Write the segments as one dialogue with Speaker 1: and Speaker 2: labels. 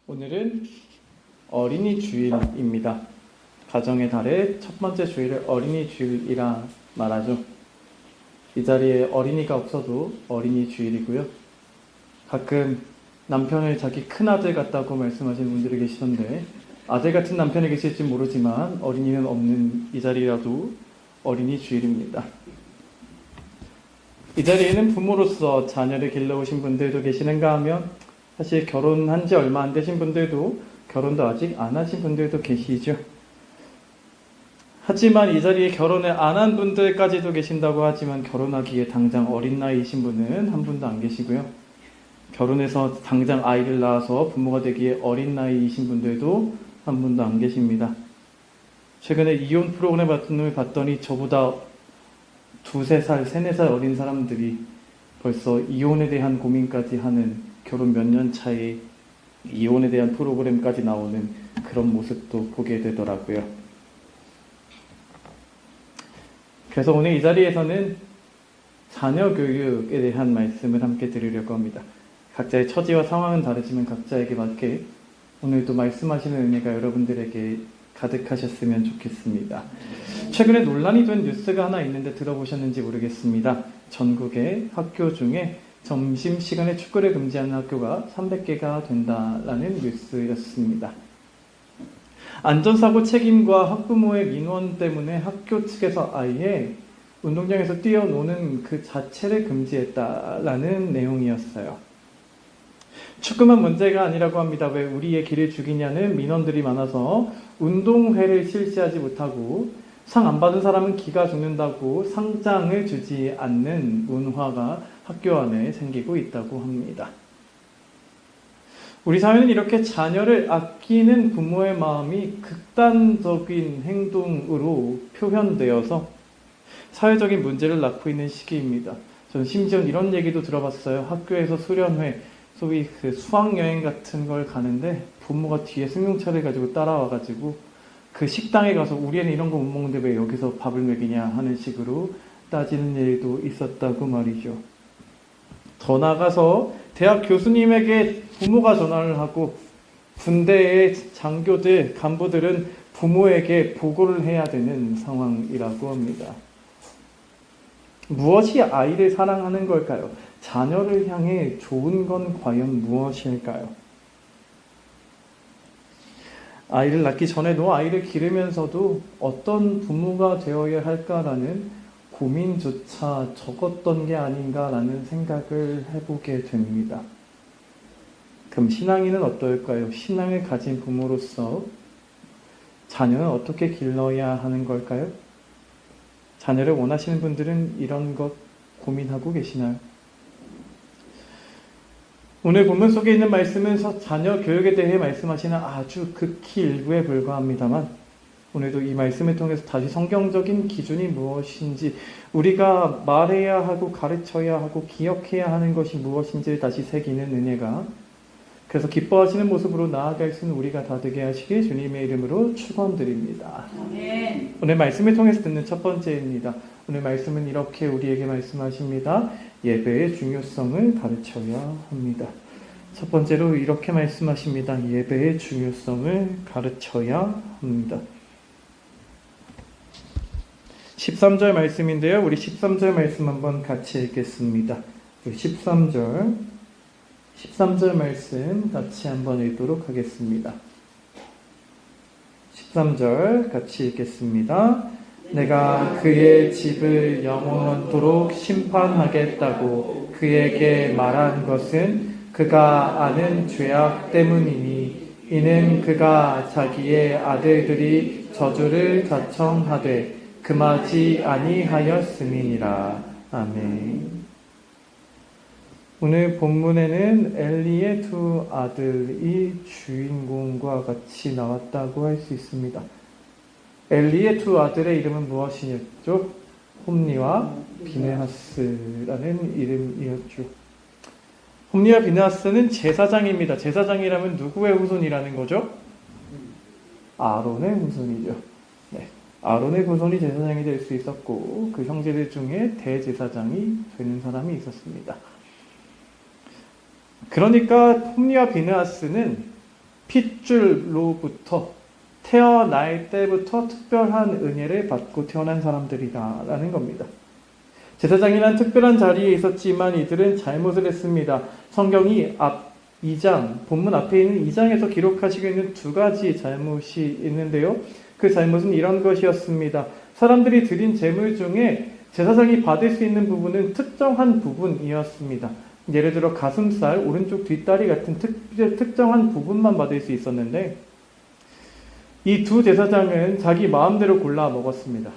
Speaker 1: 오늘은 어린이 주일입니다. 가정의 달의 첫 번째 주일을 어린이 주일이라 말하죠. 이 자리에 어린이가 없어도 어린이 주일이고요. 가끔 남편을 자기 큰아들 같다고 말씀하시는 분들이 계시던데 아들 같은 남편이 계실지 모르지만 어린이는 없는 이 자리라도 어린이 주일입니다. 이 자리에는 부모로서 자녀를 길러오신 분들도 계시는가 하면 사실 결혼한 지 얼마 안 되신 분들도 결혼도 아직 안 하신 분들도 계시죠. 하지만 이 자리에 결혼을 안 한 분들까지도 계신다고 하지만 결혼하기에 당장 어린 나이이신 분은 한 분도 안 계시고요. 결혼해서 당장 아이를 낳아서 부모가 되기에 어린 나이이신 분들도 한 분도 안 계십니다. 최근에 이혼 프로그램을 봤더니 저보다 두세 살, 세네 살 어린 사람들이 벌써 이혼에 대한 고민까지 하는 결혼 몇 년 차에 이혼에 대한 프로그램까지 나오는 그런 모습도 보게 되더라고요. 그래서 오늘 이 자리에서는 자녀 교육에 대한 말씀을 함께 드리려고 합니다. 각자의 처지와 상황은 다르지만 각자에게 맞게 오늘도 말씀하시는 은혜가 여러분들에게 가득하셨으면 좋겠습니다. 최근에 논란이 된 뉴스가 하나 있는데 들어보셨는지 모르겠습니다. 전국의 학교 중에 점심시간에 축구를 금지하는 학교가 300개가 된다라는 뉴스였습니다. 안전사고 책임과 학부모의 민원 때문에 학교 측에서 아예 운동장에서 뛰어노는 그 자체를 금지했다라는 내용이었어요. 축구만 문제가 아니라고 합니다. 왜 우리의 길을 죽이냐는 민원들이 많아서 운동회를 실시하지 못하고 상 안 받은 사람은 기가 죽는다고 상장을 주지 않는 문화가 학교 안에 생기고 있다고 합니다. 우리 사회는 이렇게 자녀를 아끼는 부모의 마음이 극단적인 행동으로 표현되어서 사회적인 문제를 낳고 있는 시기입니다. 저는 심지어 이런 얘기도 들어봤어요. 학교에서 수련회, 소위 그 수학여행 같은 걸 가는데 부모가 뒤에 승용차를 가지고 따라와가지고 그 식당에 가서 우리 애는 이런 거 못 먹는데 왜 여기서 밥을 먹이냐 하는 식으로 따지는 일도 있었다고 말이죠. 더 나아가서 대학 교수님에게 부모가 전화를 하고 군대의 장교들, 간부들은 부모에게 보고를 해야 되는 상황이라고 합니다. 무엇이 아이를 사랑하는 걸까요? 자녀를 향해 좋은 건 과연 무엇일까요? 아이를 낳기 전에도 아이를 기르면서도 어떤 부모가 되어야 할까라는 고민조차 적었던 게 아닌가라는 생각을 해보게 됩니다. 그럼 신앙인은 어떨까요? 신앙을 가진 부모로서 자녀는 어떻게 길러야 하는 걸까요? 자녀를 원하시는 분들은 이런 것 고민하고 계시나요? 오늘 본문 속에 있는 말씀은 자녀 교육에 대해 말씀하시는 아주 극히 일부에 불과합니다만 오늘도 이 말씀을 통해서 다시 성경적인 기준이 무엇인지 우리가 말해야 하고 가르쳐야 하고 기억해야 하는 것이 무엇인지를 다시 새기는 은혜가 그래서 기뻐하시는 모습으로 나아갈 수 있는 우리가 다 되게 하시길 주님의 이름으로 축원드립니다. 아멘. 오늘 말씀을 통해서 듣는 첫 번째입니다. 오늘 말씀은 이렇게 우리에게 말씀하십니다. 예배의 중요성을 가르쳐야 합니다. 첫 번째로 이렇게 말씀하십니다. 예배의 중요성을 가르쳐야 합니다. 13절 말씀인데요. 우리 13절 말씀 한번 같이 읽겠습니다. 우리 13절 말씀 같이 한번 읽도록 하겠습니다. 13절 같이 읽겠습니다. 내가 그의 집을 영원토록 심판하겠다고 그에게 말한 것은 그가 아는 죄악 때문이니 이는 그가 자기의 아들들이 저주를 자청하되 금하지 아니하였음이니라. 아멘. 오늘 본문에는 엘리의 두 아들이 주인공과 같이 나왔다고 할 수 있습니다. 엘리의 두 아들의 이름은 무엇이었죠? 홈리와 비느하스라는 이름이었죠. 홈리와 비느하스는 제사장입니다. 제사장이라면 누구의 후손이라는 거죠? 아론의 후손이죠. 네. 아론의 후손이 제사장이 될 수 있었고 그 형제들 중에 대제사장이 되는 사람이 있었습니다. 그러니까 홈리와 비느하스는 핏줄로부터 태어날 때부터 특별한 은혜를 받고 태어난 사람들이다라는 겁니다. 제사장이란 특별한 자리에 있었지만 이들은 잘못을 했습니다. 성경이 앞 2장, 본문 앞에 있는 2장에서 기록하시고 있는 두 가지 잘못이 있는데요. 그 잘못은 이런 것이었습니다. 사람들이 드린 제물 중에 제사장이 받을 수 있는 부분은 특정한 부분이었습니다. 예를 들어 가슴살, 오른쪽 뒷다리 같은 특정한 부분만 받을 수 있었는데 이 두 제사장은 자기 마음대로 골라 먹었습니다.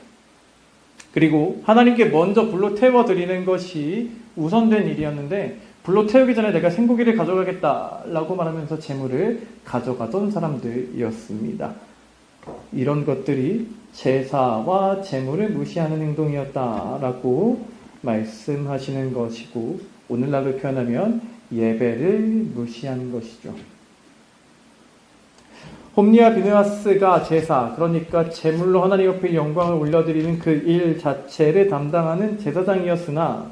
Speaker 1: 그리고 하나님께 먼저 불로 태워드리는 것이 우선된 일이었는데 불로 태우기 전에 내가 생고기를 가져가겠다라고 말하면서 제물을 가져가던 사람들이었습니다. 이런 것들이 제사와 제물을 무시하는 행동이었다라고 말씀하시는 것이고 오늘날로 표현하면 예배를 무시하는 것이죠. 홈리와 비느하스가 제사, 그러니까 제물로 하나님 앞에 영광을 올려드리는 그 일 자체를 담당하는 제사장이었으나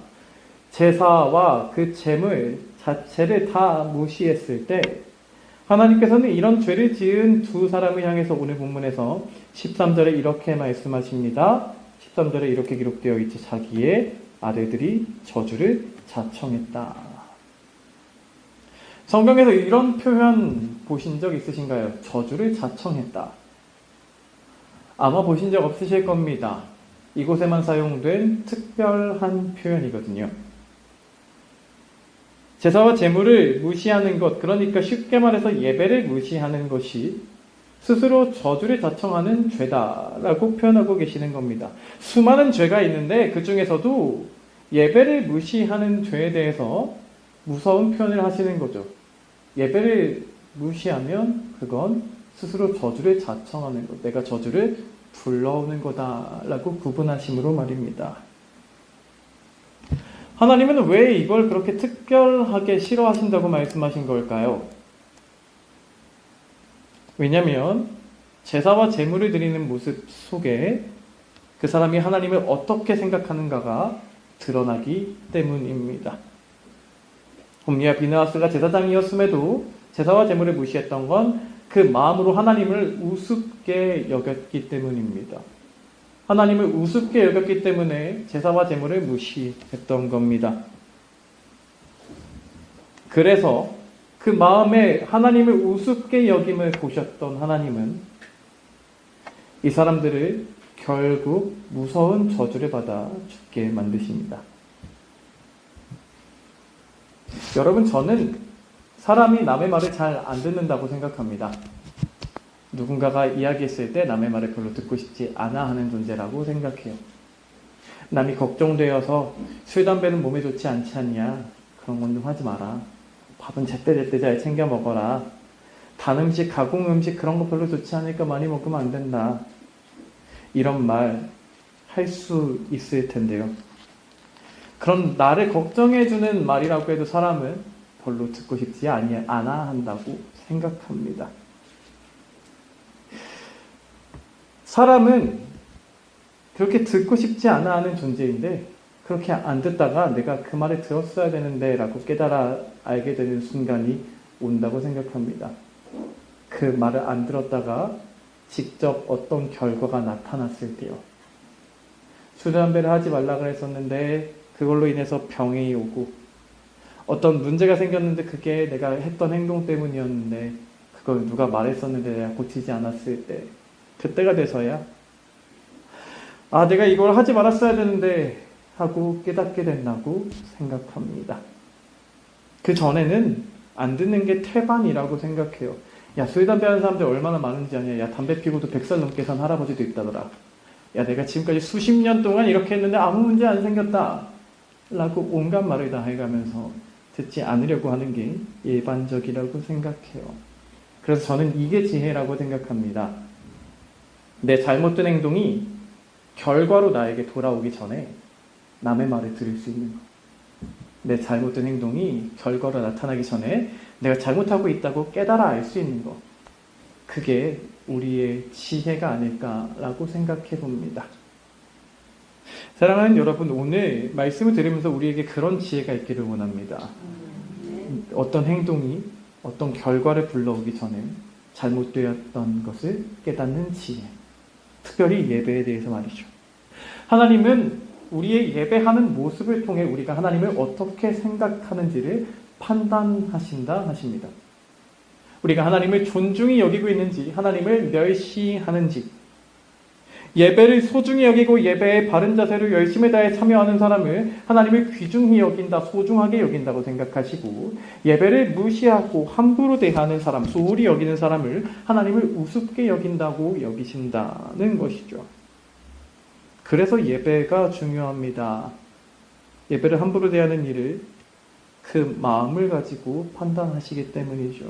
Speaker 1: 제사와 그 제물 자체를 다 무시했을 때 하나님께서는 이런 죄를 지은 두 사람을 향해서 오늘 본문에서 13절에 이렇게 말씀하십니다. 13절에 이렇게 기록되어 있지. 자기의 아들들이 저주를 자청했다. 성경에서 이런 표현 보신 적 있으신가요? 저주를 자청했다. 아마 보신 적 없으실 겁니다. 이곳에만 사용된 특별한 표현이거든요. 제사와 제물을 무시하는 것, 그러니까 쉽게 말해서 예배를 무시하는 것이 스스로 저주를 자청하는 죄다라고 표현하고 계시는 겁니다. 수많은 죄가 있는데 그 중에서도 예배를 무시하는 죄에 대해서 무서운 표현을 하시는 거죠. 예배를 무시하면 그건 스스로 저주를 자청하는 것, 내가 저주를 불러오는 거다라고 구분하심으로 말입니다. 하나님은 왜 이걸 그렇게 특별하게 싫어하신다고 말씀하신 걸까요? 왜냐하면 제사와 제물을 드리는 모습 속에 그 사람이 하나님을 어떻게 생각하는가가 드러나기 때문입니다. 홈리와 비느하스가 제사장이었음에도 제사와 제물을 무시했던 건 그 마음으로 하나님을 우습게 여겼기 때문입니다. 하나님을 우습게 여겼기 때문에 제사와 제물을 무시했던 겁니다. 그래서 그 마음에 하나님을 우습게 여김을 보셨던 하나님은 이 사람들을 결국 무서운 저주를 받아 죽게 만드십니다. 여러분, 저는 사람이 남의 말을 잘 안 듣는다고 생각합니다. 누군가가 이야기했을 때 남의 말을 별로 듣고 싶지 않아 하는 존재라고 생각해요. 남이 걱정되어서 술, 담배는 몸에 좋지 않지 않냐? 그런 건 좀 하지 마라. 밥은 제때제때 잘 챙겨 먹어라. 단 음식, 가공 음식 그런 거 별로 좋지 않으니까 많이 먹으면 안 된다. 이런 말 할 수 있을 텐데요. 그런 나를 걱정해주는 말이라고 해도 사람은 별로 듣고 싶지 않아 한다고 생각합니다. 사람은 그렇게 듣고 싶지 않아 하는 존재인데 그렇게 안 듣다가 내가 그 말을 들었어야 되는데 라고 깨달아 알게 되는 순간이 온다고 생각합니다. 그 말을 안 들었다가 직접 어떤 결과가 나타났을 때요. 술, 담배를 하지 말라 그랬었는데 그걸로 인해서 병이 오고 어떤 문제가 생겼는데 그게 내가 했던 행동 때문이었는데 그걸 누가 말했었는데 내가 고치지 않았을 때 그때가 돼서야 내가 이걸 하지 말았어야 되는데 하고 깨닫게 된다고 생각합니다. 그 전에는 안 듣는 게 태반이라고 생각해요. 야, 술, 담배 하는 사람들 얼마나 많은지 아냐. 야, 담배 피고도 100살 넘게 산 할아버지도 있다더라. 야, 내가 지금까지 수십 년 동안 이렇게 했는데 아무 문제 안 생겼다 라고 온갖 말을 다 해가면서 듣지 않으려고 하는 게 일반적이라고 생각해요. 그래서 저는 이게 지혜라고 생각합니다. 내 잘못된 행동이 결과로 나에게 돌아오기 전에 남의 말을 들을 수 있는 것. 내 잘못된 행동이 결과로 나타나기 전에 내가 잘못하고 있다고 깨달아 알 수 있는 것. 그게 우리의 지혜가 아닐까라고 생각해 봅니다. 사랑하는 여러분, 오늘 말씀을 들으면서 우리에게 그런 지혜가 있기를 원합니다. 어떤 행동이 어떤 결과를 불러오기 전에 잘못되었던 것을 깨닫는 지혜. 특별히 예배에 대해서 말이죠. 하나님은 우리의 예배하는 모습을 통해 우리가 하나님을 어떻게 생각하는지를 판단하신다 하십니다. 우리가 하나님을 존중히 여기고 있는지, 하나님을 멸시하는지, 예배를 소중히 여기고 예배에 바른 자세로 열심히 다해 참여하는 사람을 하나님을 귀중히 여긴다, 소중하게 여긴다고 생각하시고, 예배를 무시하고 함부로 대하는 사람, 소홀히 여기는 사람을 하나님을 우습게 여긴다고 여기신다는 것이죠. 그래서 예배가 중요합니다. 예배를 함부로 대하는 일을 그 마음을 가지고 판단하시기 때문이죠.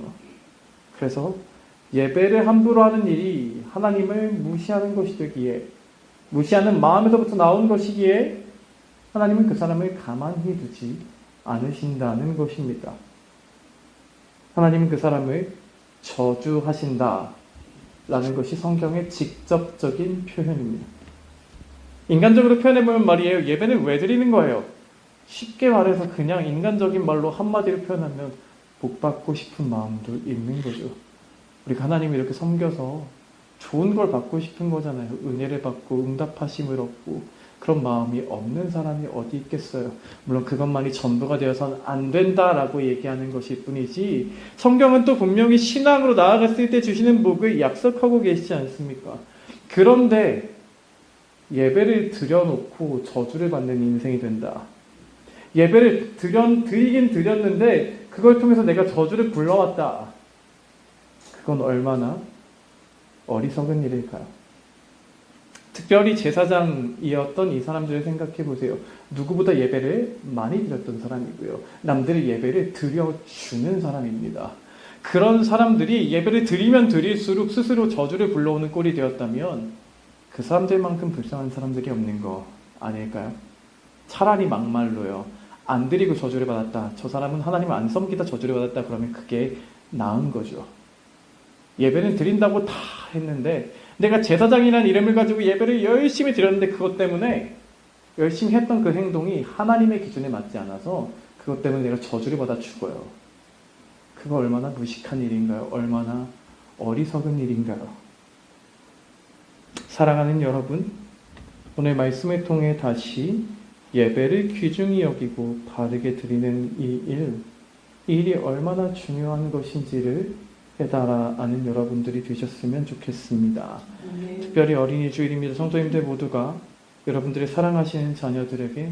Speaker 1: 그래서 예배를 함부로 하는 일이 하나님을 무시하는 것이 되기에, 무시하는 마음에서부터 나온 것이기에 하나님은 그 사람을 가만히 두지 않으신다는 것입니다. 하나님은 그 사람을 저주하신다 라는 것이 성경의 직접적인 표현입니다. 인간적으로 표현해보면 말이에요. 예배는 왜 드리는 거예요? 쉽게 말해서 그냥 인간적인 말로 한마디로 표현하면 복 받고 싶은 마음도 있는 거죠. 우리가 하나님을 이렇게 섬겨서 좋은 걸 받고 싶은 거잖아요. 은혜를 받고 응답하심을 얻고, 그런 마음이 없는 사람이 어디 있겠어요. 물론 그것만이 전부가 되어서는 안 된다라고 얘기하는 것일 뿐이지, 성경은 또 분명히 신앙으로 나아갔을 때 주시는 복을 약속하고 계시지 않습니까? 그런데 예배를 드려놓고 저주를 받는 인생이 된다. 예배를 드리긴 드렸는데 그걸 통해서 내가 저주를 불러왔다. 그건 얼마나 어리석은 일일까요? 특별히 제사장이었던 이 사람들을 생각해 보세요. 누구보다 예배를 많이 드렸던 사람이고요. 남들의 예배를 드려주는 사람입니다. 그런 사람들이 예배를 드리면 드릴수록 스스로 저주를 불러오는 꼴이 되었다면 그 사람들만큼 불쌍한 사람들이 없는 거 아닐까요? 차라리 막말로요. 안 드리고 저주를 받았다. 저 사람은 하나님을 안 섬기다 저주를 받았다. 그러면 그게 나은 거죠. 예배는 드린다고 다 했는데 내가 제사장이라는 이름을 가지고 예배를 열심히 드렸는데 그것 때문에 열심히 했던 그 행동이 하나님의 기준에 맞지 않아서 그것 때문에 내가 저주를 받아 죽어요. 그거 얼마나 무식한 일인가요? 얼마나 어리석은 일인가요? 사랑하는 여러분, 오늘 말씀을 통해 다시 예배를 귀중히 여기고 바르게 드리는 이 일이 얼마나 중요한 것인지를 깨달아 아는 여러분들이 되셨으면 좋겠습니다. 특별히 어린이 주일입니다. 성도님들 모두가 여러분들의 사랑하시는 자녀들에게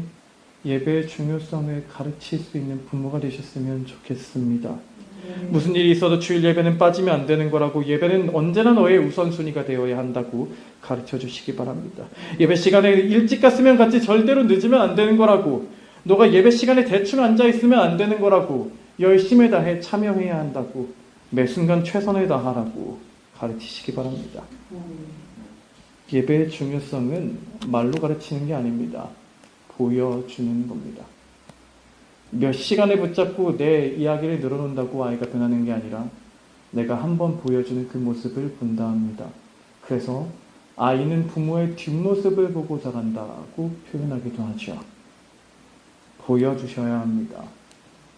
Speaker 1: 예배의 중요성을 가르칠 수 있는 부모가 되셨으면 좋겠습니다. 무슨 일이 있어도 주일 예배는 빠지면 안 되는 거라고, 예배는 언제나 너의 우선순위가 되어야 한다고 가르쳐 주시기 바랍니다. 예배 시간에 일찍 갔으면 갔지 절대로 늦으면 안 되는 거라고, 너가 예배 시간에 대충 앉아 있으면 안 되는 거라고, 열심히 다해 참여해야 한다고, 매 순간 최선을 다하라고 가르치시기 바랍니다. 예배의 중요성은 말로 가르치는 게 아닙니다. 보여주는 겁니다. 몇 시간을 붙잡고 내 이야기를 늘어놓는다고 아이가 변하는 게 아니라 내가 한번 보여주는 그 모습을 본다 합니다. 그래서 아이는 부모의 뒷모습을 보고 자란다고 표현하기도 하죠. 보여주셔야 합니다.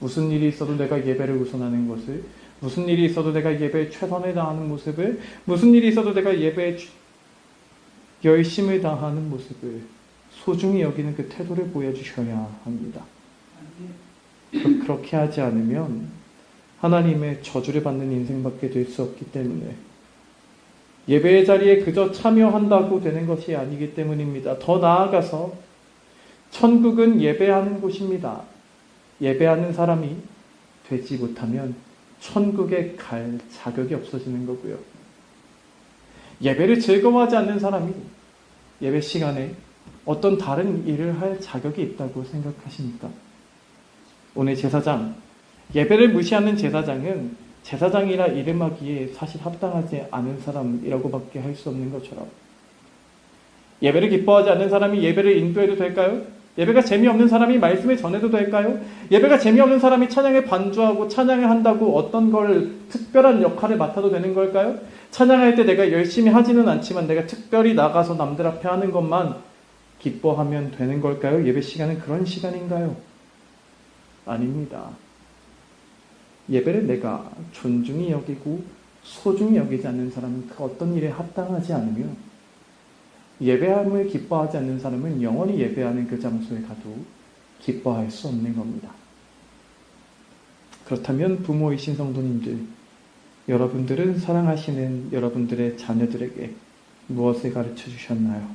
Speaker 1: 무슨 일이 있어도 내가 예배를 우선하는 것을, 무슨 일이 있어도 내가 예배에 최선을 다하는 모습을, 무슨 일이 있어도 내가 예배에 열심을 다하는 모습을, 소중히 여기는 그 태도를 보여주셔야 합니다. 그렇게 하지 않으면 하나님의 저주를 받는 인생밖에 될 수 없기 때문에, 예배의 자리에 그저 참여한다고 되는 것이 아니기 때문입니다. 더 나아가서 천국은 예배하는 곳입니다. 예배하는 사람이 되지 못하면 천국에 갈 자격이 없어지는 거고요. 예배를 즐거워하지 않는 사람이 예배 시간에 어떤 다른 일을 할 자격이 있다고 생각하십니까? 오늘 제사장, 예배를 무시하는 제사장은 제사장이라 이름하기에 사실 합당하지 않은 사람이라고밖에 할 수 없는 것처럼, 예배를 기뻐하지 않는 사람이 예배를 인도해도 될까요? 예배가 재미없는 사람이 말씀을 전해도 될까요? 예배가 재미없는 사람이 찬양에 반주하고 찬양을 한다고 어떤 걸 특별한 역할을 맡아도 되는 걸까요? 찬양할 때 내가 열심히 하지는 않지만 내가 특별히 나가서 남들 앞에 하는 것만 기뻐하면 되는 걸까요? 예배 시간은 그런 시간인가요? 아닙니다. 예배를 내가 존중히 여기고 소중히 여기지 않는 사람은 그 어떤 일에 합당하지 않으며 예배함을 기뻐하지 않는 사람은 영원히 예배하는 그 장소에 가도 기뻐할 수 없는 겁니다. 그렇다면 부모이신 성도님들, 여러분들은 사랑하시는 여러분들의 자녀들에게 무엇을 가르쳐 주셨나요?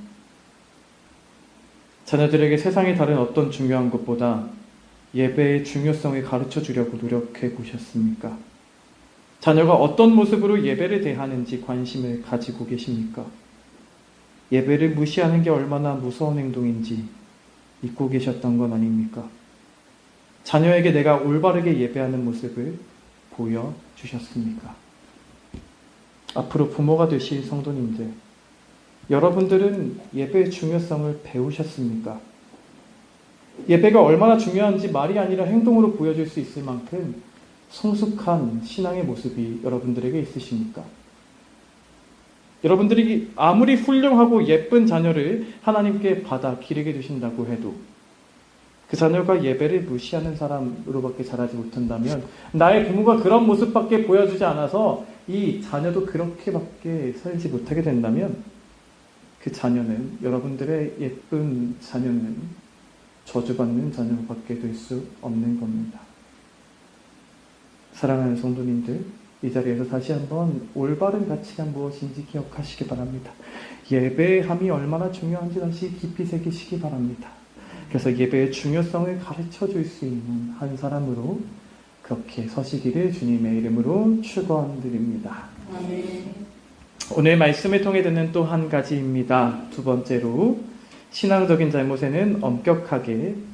Speaker 1: 자녀들에게 세상의 다른 어떤 중요한 것보다 예배의 중요성을 가르쳐 주려고 노력해 보셨습니까? 자녀가 어떤 모습으로 예배를 대하는지 관심을 가지고 계십니까? 예배를 무시하는 게 얼마나 무서운 행동인지 잊고 계셨던 건 아닙니까? 자녀에게 내가 올바르게 예배하는 모습을 보여주셨습니까? 앞으로 부모가 되실 성도님들, 여러분들은 예배의 중요성을 배우셨습니까? 예배가 얼마나 중요한지 말이 아니라 행동으로 보여줄 수 있을 만큼 성숙한 신앙의 모습이 여러분들에게 있으십니까? 여러분들이 아무리 훌륭하고 예쁜 자녀를 하나님께 받아 기르게 되신다고 해도 그 자녀가 예배를 무시하는 사람으로밖에 자라지 못한다면, 나의 부모가 그런 모습밖에 보여주지 않아서 이 자녀도 그렇게밖에 살지 못하게 된다면 그 자녀는, 여러분들의 예쁜 자녀는 저주받는 자녀밖에 될 수 없는 겁니다. 사랑하는 성도님들, 이 자리에서 다시 한번 올바른 가치가 무엇인지 기억하시기 바랍니다. 예배함이 얼마나 중요한지 다시 깊이 새기시기 바랍니다. 그래서 예배의 중요성을 가르쳐 줄 수 있는 한 사람으로 그렇게 서시기를 주님의 이름으로 축원드립니다. 오늘 말씀을 통해 듣는 또 한 가지입니다. 두 번째로, 신앙적인 잘못에는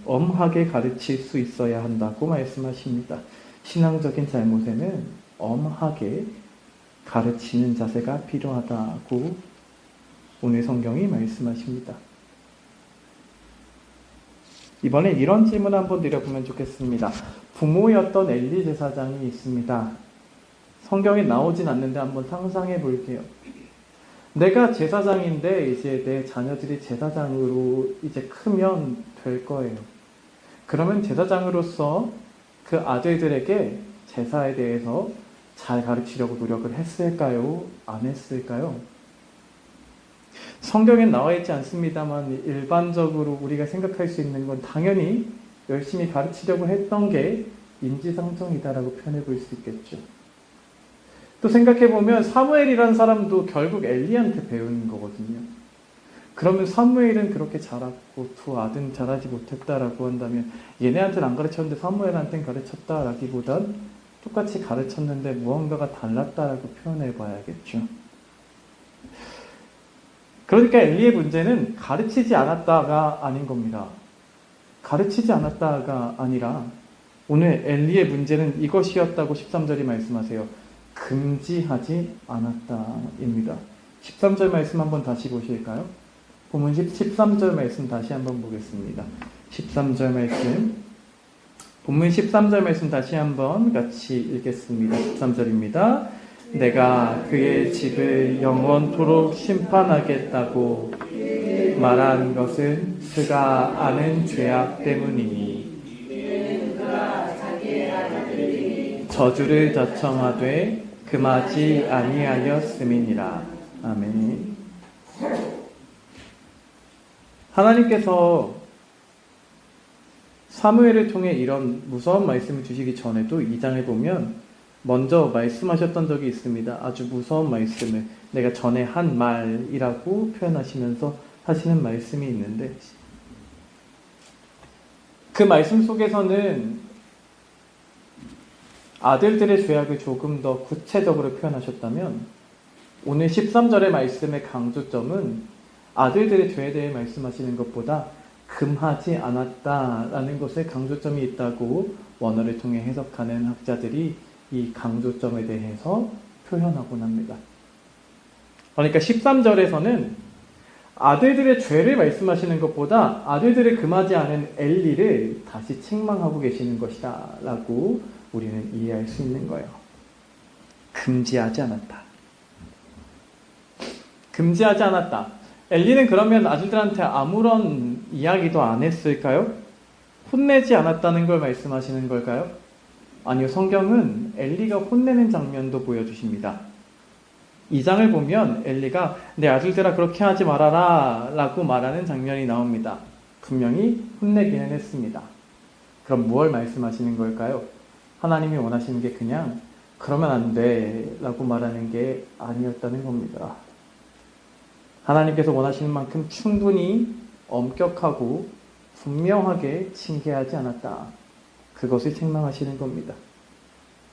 Speaker 1: 엄하게 가르칠 수 있어야 한다고 말씀하십니다. 신앙적인 잘못에는 엄하게 가르치는 자세가 필요하다고 오늘 성경이 말씀하십니다. 이번에 이런 질문 한번 드려보면 좋겠습니다. 부모였던 엘리 제사장이 있습니다. 성경에 나오진 않는데 한번 상상해 볼게요. 내가 제사장인데 이제 내 자녀들이 제사장으로 이제 크면 될 거예요. 그러면 제사장으로서 그 아들들에게 제사에 대해서 잘 가르치려고 노력을 했을까요? 안 했을까요? 성경엔 나와 있지 않습니다만 일반적으로 우리가 생각할 수 있는 건 당연히 열심히 가르치려고 했던 게 인지상정이다라고 표현해 볼 수 있겠죠. 또 생각해보면 사무엘이라는 사람도 결국 엘리한테 배운 거거든요. 그러면 사무엘은 그렇게 자랐고 두 아들은 자라지 못했다라고 한다면 얘네한테는 안 가르쳤는데 사무엘한테는 가르쳤다라기보단 똑같이 가르쳤는데 무언가가 달랐다라고 표현해 봐야겠죠. 그러니까 엘리의 문제는 가르치지 않았다가 아닌 겁니다. 가르치지 않았다가 아니라 오늘 엘리의 문제는 이것이었다고 13절이 말씀하세요. 금지하지 않았다입니다. 13절 말씀 한번 다시 보실까요? 본문 13절 말씀 다시 한번 보겠습니다. 13절 말씀, 본문 13절 말씀 다시 한번 같이 읽겠습니다. 13절입니다. 내가 그의 집을 영원토록 심판하겠다고 말한 것은 그가 아는 죄악 때문이니 저주를 자청하되 금하지 아니하였음이니라. 아멘. 하나님께서 사무엘을 통해 이런 무서운 말씀을 주시기 전에도 2장을 보면 먼저 말씀하셨던 적이 있습니다. 아주 무서운 말씀을 내가 전에 한 말이라고 표현하시면서 하시는 말씀이 있는데, 그 말씀 속에서는 아들들의 죄악을 조금 더 구체적으로 표현하셨다면 오늘 13절의 말씀의 강조점은 아들들의 죄에 대해 말씀하시는 것보다 금하지 않았다라는 것에 강조점이 있다고 원어를 통해 해석하는 학자들이 이 강조점에 대해서 표현하곤 합니다. 그러니까 13절에서는 아들들의 죄를 말씀하시는 것보다 아들들을 금하지 않은 엘리를 다시 책망하고 계시는 것이다 라고 우리는 이해할 수 있는 거예요. 금지하지 않았다. 금지하지 않았다. 엘리는 그러면 아들들한테 아무런 이야기도 안 했을까요? 혼내지 않았다는 걸 말씀하시는 걸까요? 아니요, 성경은 엘리가 혼내는 장면도 보여주십니다. 2장을 보면 엘리가 내 아들들아 그렇게 하지 말아라 라고 말하는 장면이 나옵니다. 분명히 혼내기는 했습니다. 그럼 무엇을 말씀하시는 걸까요? 하나님이 원하시는 게 그냥 그러면 안 돼 라고 말하는 게 아니었다는 겁니다. 하나님께서 원하시는 만큼 충분히 엄격하고 분명하게 징계하지 않았다. 그것을 책망하시는 겁니다.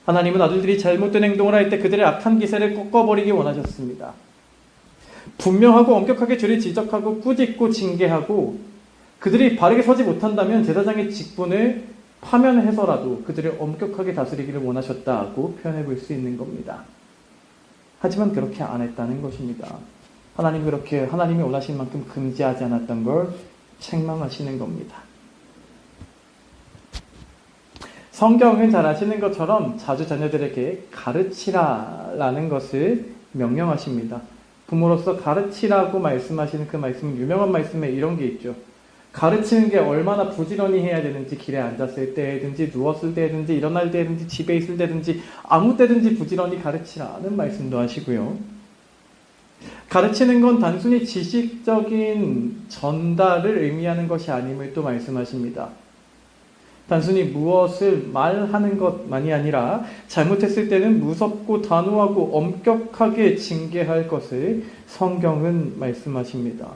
Speaker 1: 하나님은 아들들이 잘못된 행동을 할 때 그들의 악한 기세를 꺾어버리기 원하셨습니다. 분명하고 엄격하게 죄를 지적하고 꾸짖고 징계하고 그들이 바르게 서지 못한다면 제사장의 직분을 파면해서라도 그들을 엄격하게 다스리기를 원하셨다고 표현해 볼 수 있는 겁니다. 하지만 그렇게 안 했다는 것입니다. 하나님이 원하시는 만큼 금지하지 않았던 걸 책망하시는 겁니다. 성경은 잘 아시는 것처럼 자주 자녀들에게 가르치라라는 것을 명령하십니다. 부모로서 가르치라고 말씀하시는 그 말씀은 유명한 말씀에 이런 게 있죠. 가르치는 게 얼마나 부지런히 해야 되는지, 길에 앉았을 때든지 누웠을 때든지 일어날 때든지 집에 있을 때든지 아무 때든지 부지런히 가르치라는 말씀도 하시고요. 가르치는 건 단순히 지식적인 전달을 의미하는 것이 아님을 또 말씀하십니다. 단순히 무엇을 말하는 것만이 아니라 잘못했을 때는 무섭고 단호하고 엄격하게 징계할 것을 성경은 말씀하십니다.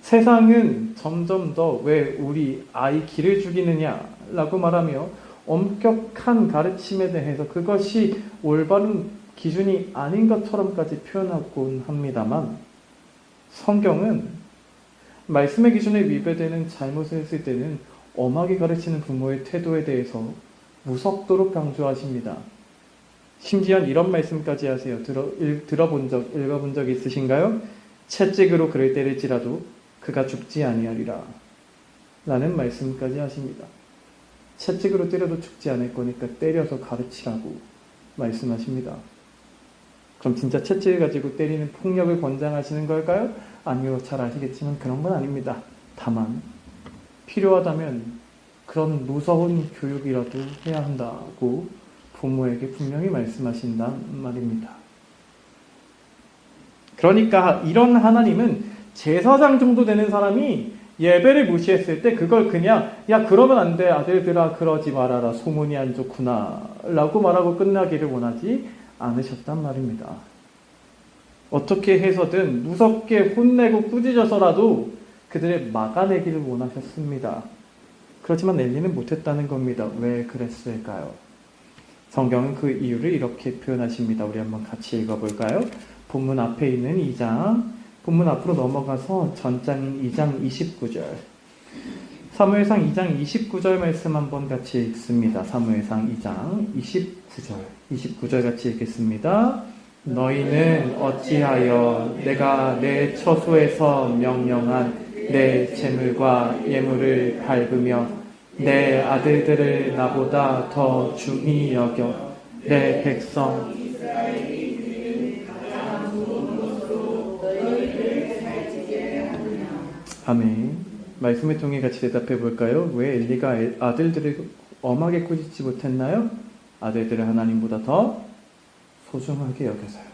Speaker 1: 세상은 점점 더 왜 우리 아이 길을 죽이느냐라고 말하며 엄격한 가르침에 대해서 그것이 올바른 기준이 아닌 것처럼까지 표현하곤 합니다만 성경은 말씀의 기준에 위배되는 잘못을 했을 때는 엄하게 가르치는 부모의 태도에 대해서 무섭도록 강조하십니다. 심지어 이런 말씀까지 하세요. 읽어본 적 있으신가요? 채찍으로 그를 때릴지라도 그가 죽지 아니하리라 라는 말씀까지 하십니다. 채찍으로 때려도 죽지 않을 거니까 때려서 가르치라고 말씀하십니다. 그럼 진짜 채찍을 가지고 때리는 폭력을 권장하시는 걸까요? 아니요, 잘 아시겠지만 그런 건 아닙니다. 다만 필요하다면 그런 무서운 교육이라도 해야 한다고 부모에게 분명히 말씀하신단 말입니다. 그러니까 이런 하나님은 제사장 정도 되는 사람이 예배를 무시했을 때 그걸 그냥 야 그러면 안 돼 아들들아 그러지 말아라 소문이 안 좋구나 라고 말하고 끝나기를 원하지 않으셨단 말입니다. 어떻게 해서든 무섭게 혼내고 꾸짖어서라도 그들을 막아내기를 원하셨습니다. 그렇지만 엘리는 못했다는 겁니다. 왜 그랬을까요? 성경은 그 이유를 이렇게 표현하십니다. 우리 한번 같이 읽어볼까요? 본문 앞에 있는 2장, 본문 앞으로 넘어가서 전장인 2장 29절. 사무엘상 2장 29절 말씀 한번 같이 읽습니다. 사무엘상 2장 29절 같이 읽겠습니다. 너희는 어찌하여 내가 내 처소에서 명령한 내 재물과 예물을 밟으며 내 아들들을 나보다 더 중히 여겨 내 백성 아멘. 말씀을 통해 같이 대답해 볼까요? 왜 엘리가 아들들을 엄하게 꾸짖지 못했나요? 아들들을 하나님보다 더 소중하게 여겨서요.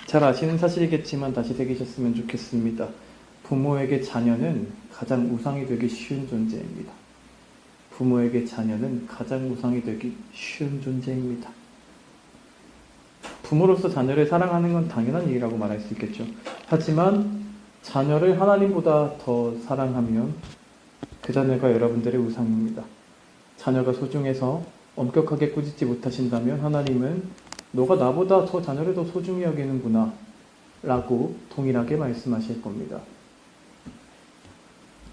Speaker 1: 잘 아시는 사실이겠지만 다시 새기셨으면 좋겠습니다. 부모에게 자녀는 가장 우상이 되기 쉬운 존재입니다. 부모에게 자녀는 가장 우상이 되기 쉬운 존재입니다. 부모로서 자녀를 사랑하는 건 당연한 일이라고 말할 수 있겠죠. 하지만 자녀를 하나님보다 더 사랑하면 그 자녀가 여러분들의 우상입니다. 자녀가 소중해서 엄격하게 꾸짖지 못하신다면 하나님은 너가 나보다 더 자녀를 더 소중히 여기는구나 라고 동일하게 말씀하실 겁니다.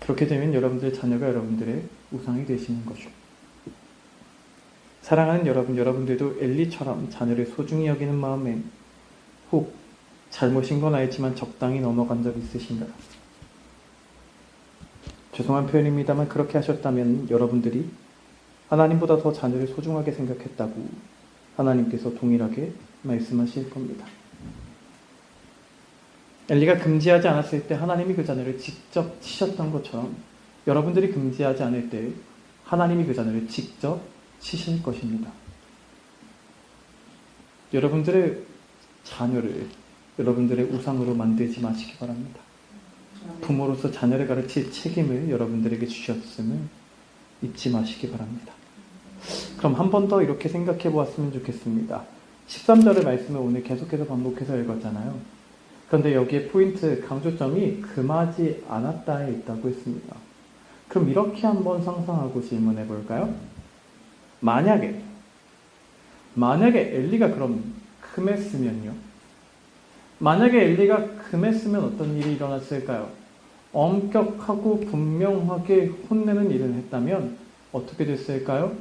Speaker 1: 그렇게 되면 여러분들의 자녀가 여러분들의 우상이 되시는 거죠. 사랑하는 여러분들도 엘리처럼 자녀를 소중히 여기는 마음에 혹 잘못인 건 알지만 적당히 넘어간 적 있으신가요? 죄송한 표현입니다만 그렇게 하셨다면 여러분들이 하나님보다 더 자녀를 소중하게 생각했다고 하나님께서 동일하게 말씀하실 겁니다. 엘리가 금지하지 않았을 때 하나님이 그 자녀를 직접 치셨던 것처럼 여러분들이 금지하지 않을 때 하나님이 그 자녀를 직접 치실 것입니다. 여러분들의 자녀를 여러분들의 우상으로 만들지 마시기 바랍니다. 부모로서 자녀를 가르칠 책임을 여러분들에게 주셨음을 잊지 마시기 바랍니다. 그럼 한 번 더 이렇게 생각해 보았으면 좋겠습니다. 13절의 말씀을 오늘 계속해서 반복해서 읽었잖아요. 그런데 여기에 포인트, 강조점이 금하지 않았다에 있다고 했습니다. 그럼 이렇게 한번 상상하고 질문해 볼까요? 만약에 엘리가 그럼 금했으면요? 만약에 엘리가 금했으면 어떤 일이 일어났을까요? 엄격하고 분명하게 혼내는 일을 했다면 어떻게 됐을까요?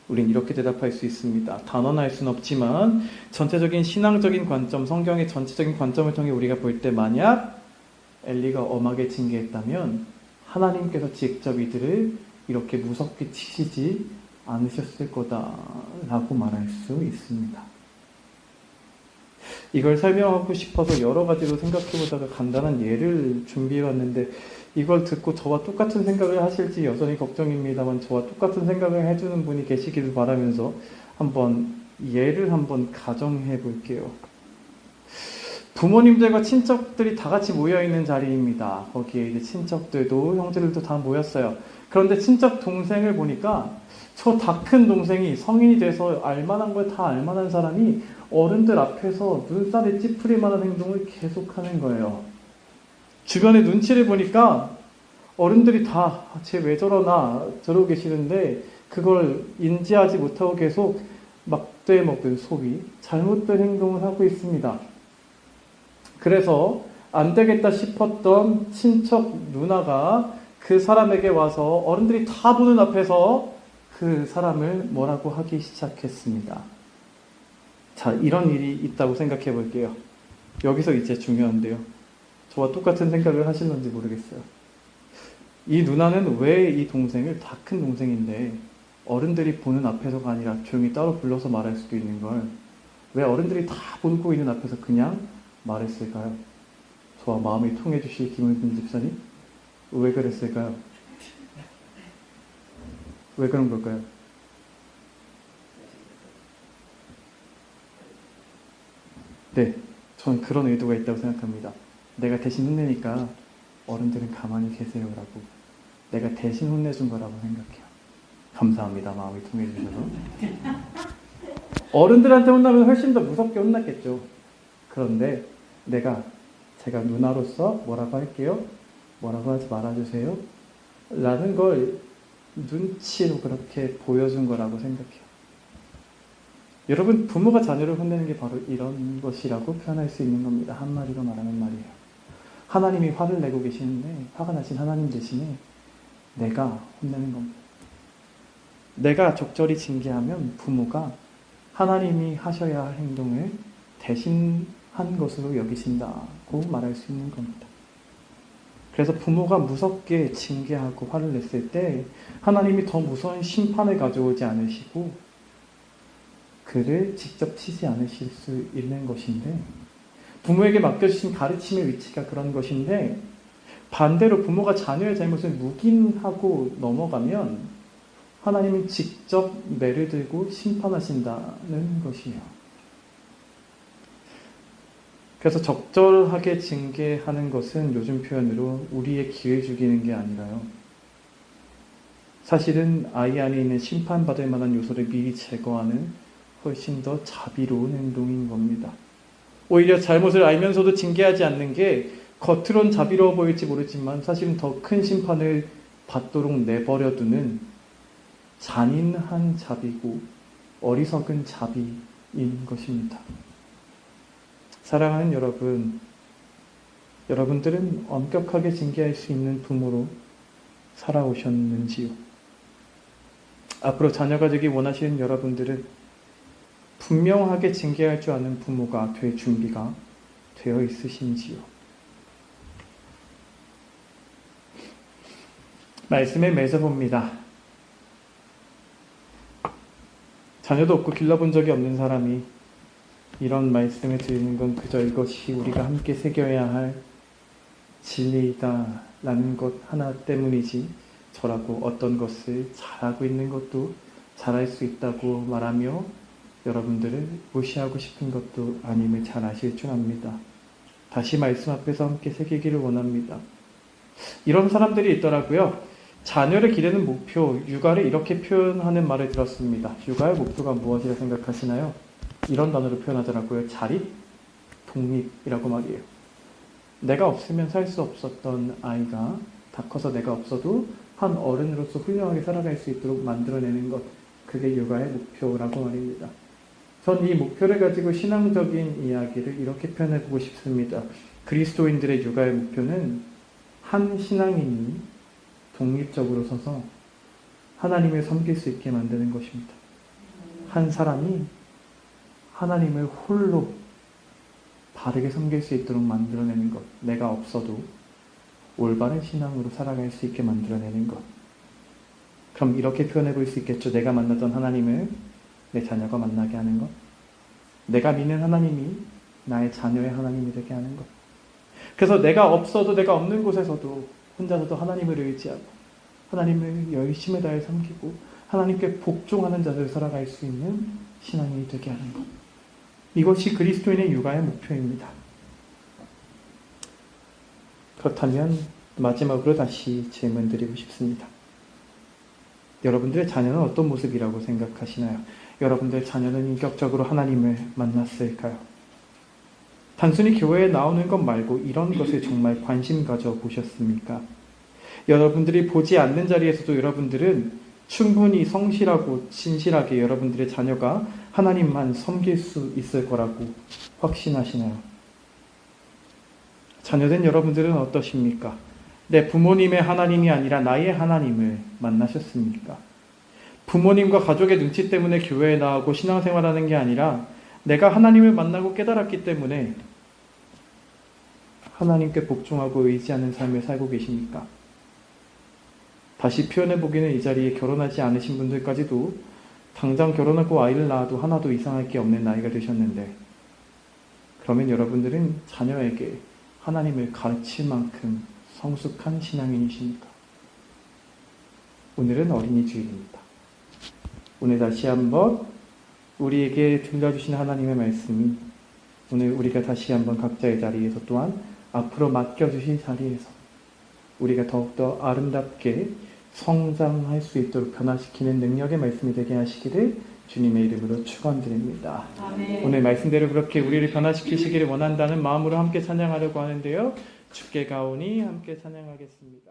Speaker 1: 우린 이렇게 대답할 수 있습니다. 단언할 수는 없지만 전체적인 신앙적인 관점, 성경의 전체적인 관점을 통해 우리가 볼 때 만약 엘리가 엄하게 징계했다면 하나님께서 직접 이들을 이렇게 무섭게 치시지 않으셨을 거다라고 말할 수 있습니다. 이걸 설명하고 싶어서 여러 가지로 생각해보다가 간단한 예를 준비해봤는데 이걸 듣고 저와 똑같은 생각을 하실지 여전히 걱정입니다만 저와 똑같은 생각을 해주는 분이 계시기를 바라면서 한번 예를 한번 가정해 볼게요. 부모님들과 친척들이 다 같이 모여있는 자리입니다. 거기에 이제 친척들도 형제들도 다 모였어요. 그런데 친척 동생을 보니까 저 다 큰 동생이 성인이 돼서 알만한 걸 다 알만한 사람이 어른들 앞에서 눈살이 찌푸릴 만한 행동을 계속하는 거예요. 주변의 눈치를 보니까 어른들이 다 쟤 왜 저러나 저러고 계시는데 그걸 인지하지 못하고 계속 막대 먹은 소위 잘못된 행동을 하고 있습니다. 그래서 안 되겠다 싶었던 친척 누나가 그 사람에게 와서 어른들이 다 보는 앞에서 그 사람을 뭐라고 하기 시작했습니다. 자, 이런 일이 있다고 생각해 볼게요. 여기서 이제 중요한데요. 저와 똑같은 생각을 하실런지 모르겠어요. 이 누나는 왜 이 동생을, 다 큰 동생인데 어른들이 보는 앞에서가 아니라 조용히 따로 불러서 말할 수도 있는 걸 왜 어른들이 다 보고 있는 앞에서 그냥 말했을까요? 저와 마음이 통해 주실 김은근 집사님? 왜 그랬을까요? 왜 그런 걸까요? 네, 저는 그런 의도가 있다고 생각합니다. 내가 대신 혼내니까 어른들은 가만히 계세요라고 내가 대신 혼내준 거라고 생각해요. 감사합니다. 마음이 통해 주셔서. 어른들한테 혼나면 훨씬 더 무섭게 혼났겠죠. 그런데 제가 누나로서 뭐라고 할게요? 뭐라고 하지 말아주세요? 라는 걸 눈치로 그렇게 보여준 거라고 생각해요. 여러분, 부모가 자녀를 혼내는 게 바로 이런 것이라고 표현할 수 있는 겁니다. 한마디로 말하는 말이에요. 하나님이 화를 내고 계시는데 화가 나신 하나님 대신에 내가 혼내는 겁니다. 내가 적절히 징계하면 부모가 하나님이 하셔야 할 행동을 대신한 것으로 여기신다고 말할 수 있는 겁니다. 그래서 부모가 무섭게 징계하고 화를 냈을 때 하나님이 더 무서운 심판을 가져오지 않으시고 그를 직접 치지 않으실 수 있는 것인데 부모에게 맡겨주신 가르침의 위치가 그런 것인데 반대로 부모가 자녀의 잘못을 묵인하고 넘어가면 하나님은 직접 매를 들고 심판하신다는 것이에요. 그래서 적절하게 징계하는 것은 요즘 표현으로 우리의 기회 죽이는 게 아니라요. 사실은 아이 안에 있는 심판받을 만한 요소를 미리 제거하는 훨씬 더 자비로운 행동인 겁니다. 오히려 잘못을 알면서도 징계하지 않는 게 겉으론 자비로워 보일지 모르지만 사실은 더 큰 심판을 받도록 내버려두는 잔인한 자비고 어리석은 자비인 것입니다. 사랑하는 여러분, 여러분들은 엄격하게 징계할 수 있는 부모로 살아오셨는지요? 앞으로 자녀가 되기 원하시는 여러분들은 분명하게 징계할 줄 아는 부모가 될 준비가 되어 있으신지요? 말씀에 맺어봅니다. 자녀도 없고 길러본 적이 없는 사람이 이런 말씀을 드리는 건 그저 이것이 우리가 함께 새겨야 할 진리이다 라는 것 하나 때문이지 저라고 어떤 것을 잘하고 있는 것도 잘할 수 있다고 말하며 여러분들을 무시하고 싶은 것도 아님을 잘 아실 줄 압니다. 다시 말씀 앞에서 함께 새기기를 원합니다. 이런 사람들이 있더라고요. 자녀를 기르는 목표, 육아를 이렇게 표현하는 말을 들었습니다. 육아의 목표가 무엇이라 생각하시나요? 이런 단어로 표현하더라고요. 자립, 독립이라고 말이에요. 내가 없으면 살 수 없었던 아이가 다 커서 내가 없어도 한 어른으로서 훌륭하게 살아갈 수 있도록 만들어내는 것, 그게 육아의 목표라고 말입니다. 전 이 목표를 가지고 신앙적인 이야기를 이렇게 표현해보고 싶습니다. 그리스도인들의 육아의 목표는 한 신앙인이 독립적으로 서서 하나님을 섬길 수 있게 만드는 것입니다. 한 사람이 하나님을 홀로 바르게 섬길 수 있도록 만들어내는 것. 내가 없어도 올바른 신앙으로 살아갈 수 있게 만들어내는 것. 그럼 이렇게 표현해 볼 수 있겠죠. 내가 만나던 하나님을 내 자녀가 만나게 하는 것. 내가 믿는 하나님이 나의 자녀의 하나님이 되게 하는 것. 그래서 내가 없어도, 내가 없는 곳에서도 혼자서도 하나님을 의지하고 하나님을 열심히 다해 섬기고 하나님께 복종하는 자를 살아갈 수 있는 신앙인이 되게 하는 것. 이것이 그리스도인의 육아의 목표입니다. 그렇다면 마지막으로 다시 질문 드리고 싶습니다. 여러분들의 자녀는 어떤 모습이라고 생각하시나요? 여러분들의 자녀는 인격적으로 하나님을 만났을까요? 단순히 교회에 나오는 것 말고 이런 것에 정말 관심 가져 보셨습니까? 여러분들이 보지 않는 자리에서도 여러분들은 충분히 성실하고 진실하게 여러분들의 자녀가 하나님만 섬길 수 있을 거라고 확신하시나요? 자녀된 여러분들은 어떠십니까? 내 부모님의 하나님이 아니라 나의 하나님을 만나셨습니까? 부모님과 가족의 눈치 때문에 교회에 나오고 신앙생활하는 게 아니라 내가 하나님을 만나고 깨달았기 때문에 하나님께 복종하고 의지하는 삶을 살고 계십니까? 다시 표현해보기는 이 자리에 결혼하지 않으신 분들까지도 당장 결혼하고 아이를 낳아도 하나도 이상할 게 없는 나이가 되셨는데, 그러면 여러분들은 자녀에게 하나님을 가르칠 만큼 성숙한 신앙인이십니까? 오늘은 어린이 주일입니다. 오늘 다시 한번 우리에게 들려주신 하나님의 말씀이 오늘 우리가 다시 한번 각자의 자리에서 또한 앞으로 맡겨주신 자리에서 우리가 더욱더 아름답게 성장할 수 있도록 변화시키는 능력의 말씀이 되게 하시기를 주님의 이름으로 축원드립니다.
Speaker 2: 아멘.
Speaker 1: 오늘 말씀대로 그렇게 우리를 변화시키시기를 원한다는 마음으로 함께 찬양하려고 하는데요. 주께 가오니 함께 찬양하겠습니다.